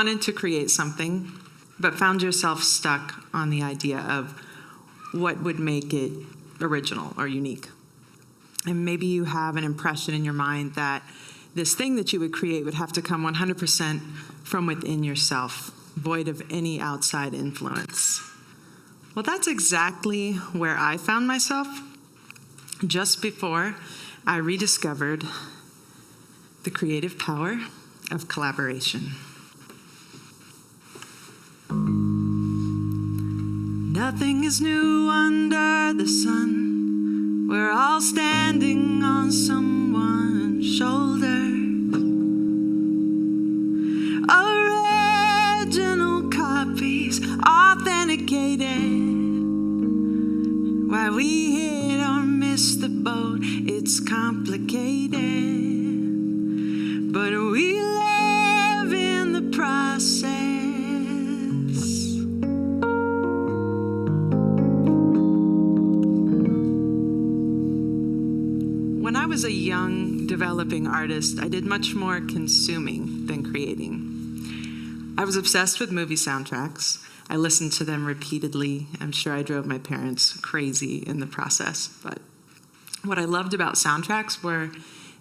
wanted to create something, but found yourself stuck on the idea of what would make it original or unique. And maybe you have an impression in your mind that this thing that you would create would have to come 100% from within yourself, void of any outside influence. Well, that's exactly where I found myself just before I rediscovered the creative power of collaboration. Nothing is new under the sun. We're all standing on someone's shoulders. Original copies authenticated. Why we hit or miss the boat, it's complicated. But we live in the process. When I was a young, developing artist, I did much more consuming than creating. I was obsessed with movie soundtracks. I listened to them repeatedly. I'm sure I drove my parents crazy in the process. But what I loved about soundtracks were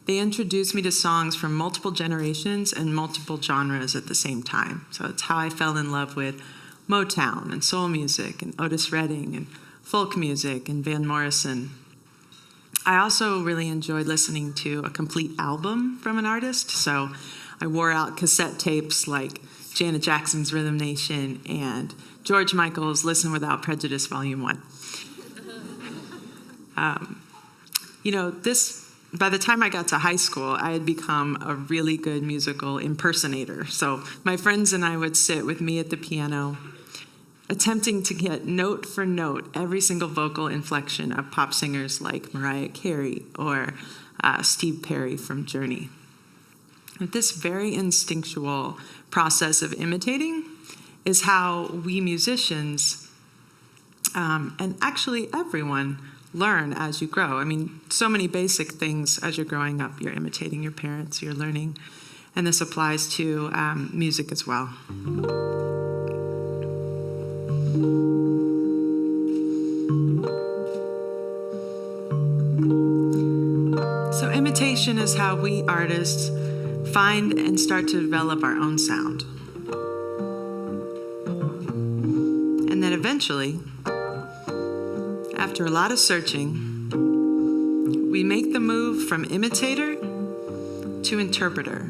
they introduced me to songs from multiple generations and multiple genres at the same time. So it's how I fell in love with Motown and soul music and Otis Redding and folk music and Van Morrison. I also really enjoyed listening to a complete album from an artist. So I wore out cassette tapes like Janet Jackson's Rhythm Nation and George Michael's Listen Without Prejudice Volume 1. By the time I got to high school, I had become a really good musical impersonator. So my friends and I would sit with me at the piano, attempting to get note for note every single vocal inflection of pop singers like Mariah Carey or Steve Perry from Journey. But this very instinctual process of imitating is how we musicians, and actually everyone, learn as you grow. I mean, so many basic things as you're growing up. You're imitating your parents, you're learning, and this applies to music as well. So imitation is how we artists find and start to develop our own sound. And then eventually, after a lot of searching, we make the move from imitator to interpreter.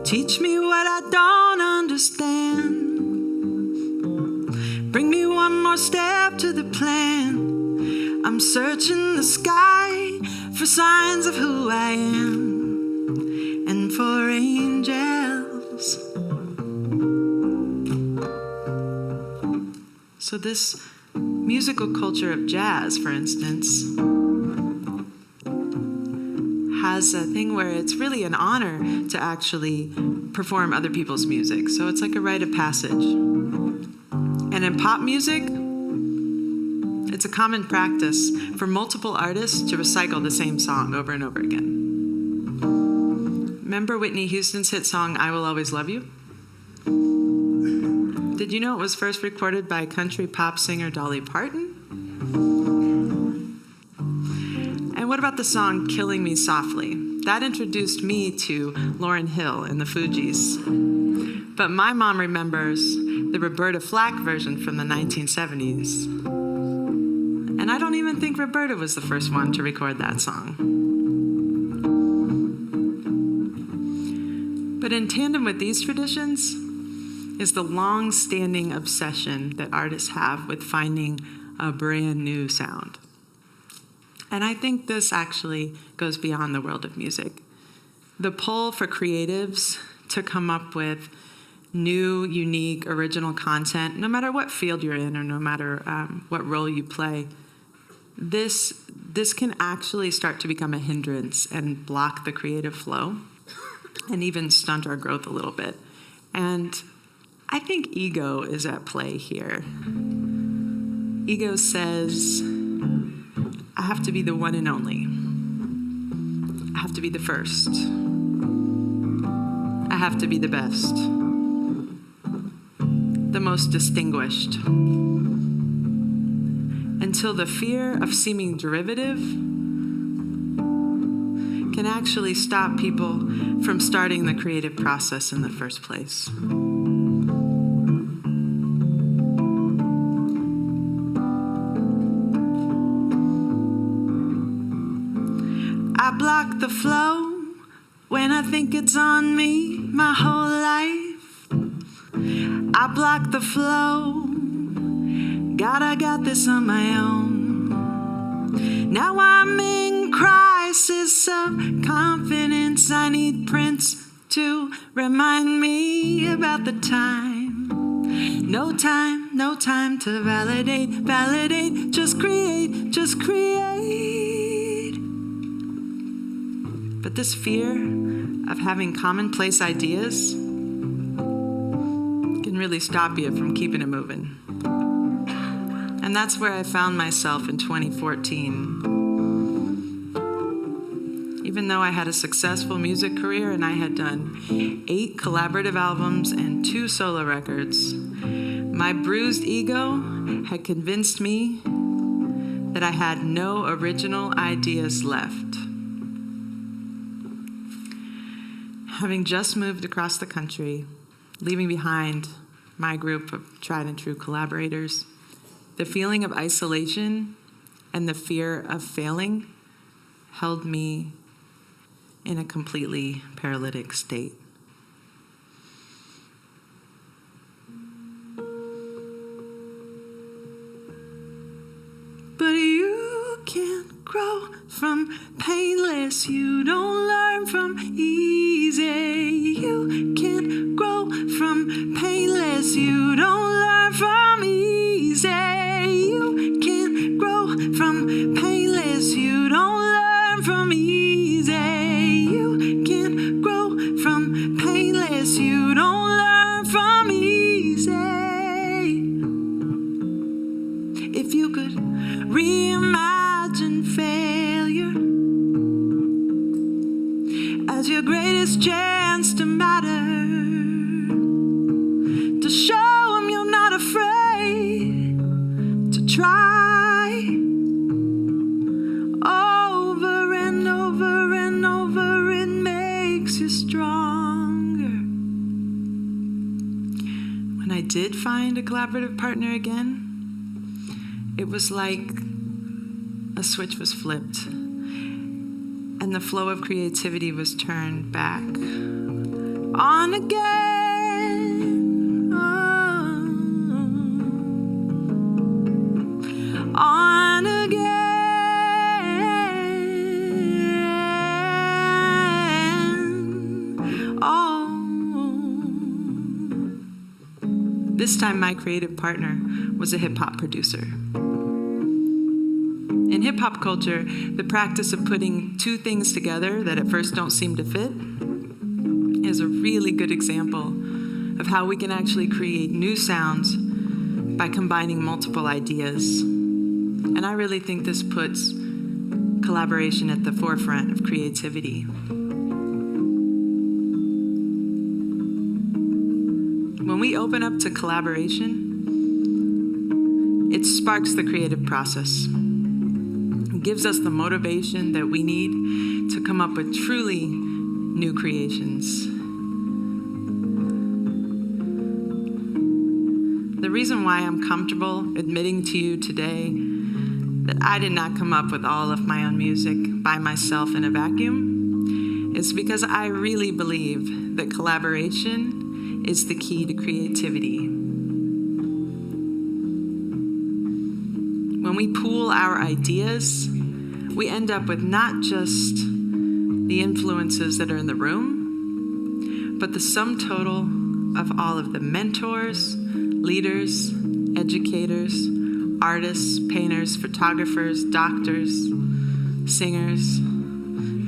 Teach me what I don't understand. Bring me one more step to the plan. I'm searching the sky for signs of who I am and for angels. So this musical culture of jazz, for instance, has a thing where it's really an honor to actually perform other people's music. So it's like a rite of passage. And in pop music, it's a common practice for multiple artists to recycle the same song over and over again. Remember Whitney Houston's hit song, I Will Always Love You? Did you know it was first recorded by country pop singer Dolly Parton? And what about the song Killing Me Softly? That introduced me to Lauryn Hill and the Fugees. But my mom remembers the Roberta Flack version from the 1970s. And I don't even think Roberta was the first one to record that song. But in tandem with these traditions is the long-standing obsession that artists have with finding a brand new sound. And I think this actually goes beyond the world of music. The pull for creatives to come up with new, unique, original content, no matter what field you're in or no matter what role you play, this can actually start to become a hindrance and block the creative flow and even stunt our growth a little bit. And I think ego is at play here. Ego says, I have to be the one and only. I have to be the first. I have to be the best, the most distinguished, until the fear of seeming derivative can actually stop people from starting the creative process in the first place. I block the flow when I think it's on me my whole life. I block the flow. God, I got this on my own. Now I'm in crisis of confidence. I need Prince to remind me about the time. No time to validate, just create. But this fear of having commonplace ideas can really stop you from keeping it moving. And that's where I found myself in 2014. Even though I had a successful music career and I had done 8 collaborative albums and 2 solo records, my bruised ego had convinced me that I had no original ideas left. Having just moved across the country, leaving behind my group of tried and true collaborators, the feeling of isolation and the fear of failing held me in a completely paralytic state. But you can't grow from painless. You don't learn from easy. You can't grow from painless. You don't learn from easy. You can't grow from painless. You don't learn from easy. You can't grow from painless. You don't learn from easy. If you could reimagine failure as your greatest chance to matter, to show them you're not afraid to try over and over and over, it makes you stronger. When I did find a collaborative partner again, it was like a switch was flipped and the flow of creativity was turned back on again. On again. Oh. This time my creative partner was a hip-hop producer. In hip-hop culture, the practice of putting 2 things together that at first don't seem to fit is a really good example of how we can actually create new sounds by combining multiple ideas. And I really think this puts collaboration at the forefront of creativity. When we open up to collaboration, it sparks the creative process. Gives us the motivation that we need to come up with truly new creations. The reason why I'm comfortable admitting to you today that I did not come up with all of my own music by myself in a vacuum is because I really believe that collaboration is the key to creativity. When we pool our ideas, we end up with not just the influences that are in the room, but the sum total of all of the mentors, leaders, educators, artists, painters, photographers, doctors, singers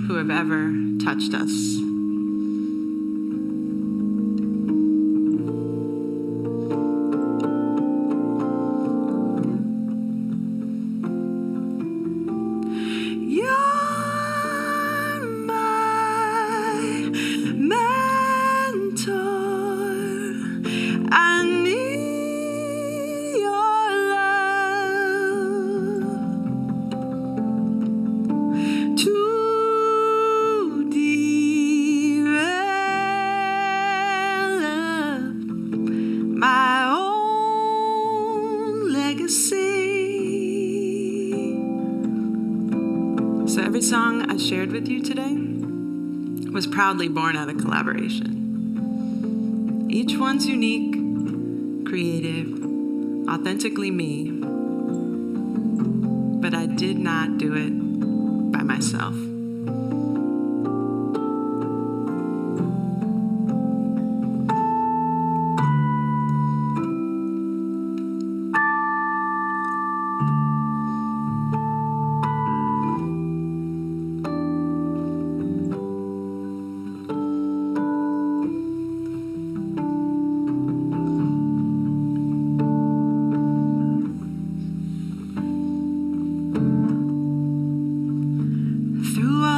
who have ever touched us. You're my So every song I shared with you today was proudly born out of collaboration. Each one's unique, creative, authentically me, but I did not do it by myself.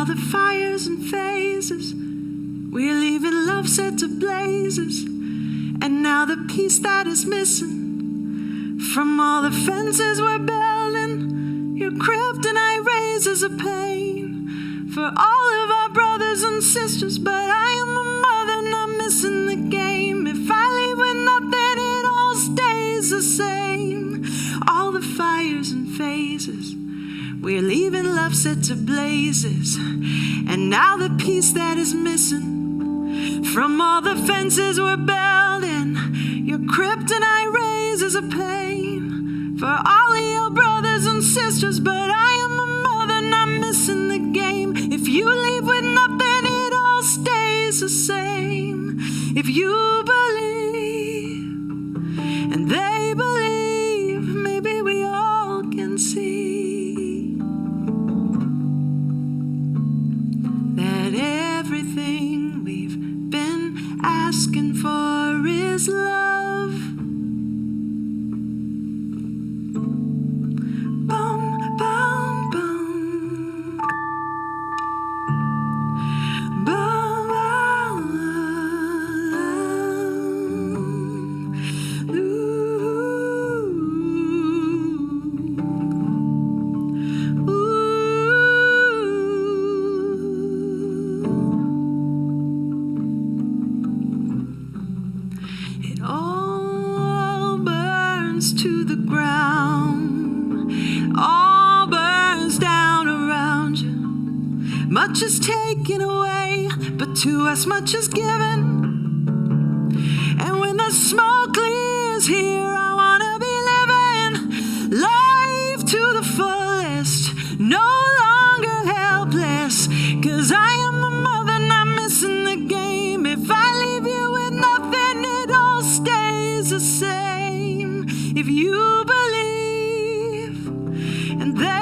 The fires and phases, we're leaving love set to blazes, and now the piece that is missing from all the fences we're building, your kryptonite raises a pain for all of our brothers and sisters. But I am a mother not missing the game. If I leave with nothing, it all stays the same. All the fires and phases, we're leaving love set to blazes, and now the piece that is missing from all the fences we're building, your kryptonite raises a pain for all of your brothers and sisters. But I am a mother not missing the game. If you leave with nothing, it all stays the same. If you believe and they believe, maybe we all can see everything we've been asking for is love. Boom, boom, boom. Boom, boom, to the ground, all burns down around you. Much is taken away, but to us much is given. And when the smoke clears here, I wanna be living life to the fullest, no longer helpless, 'cause I am a mother not missing the game. If I leave you with nothing, it all stays the same. If you believe and they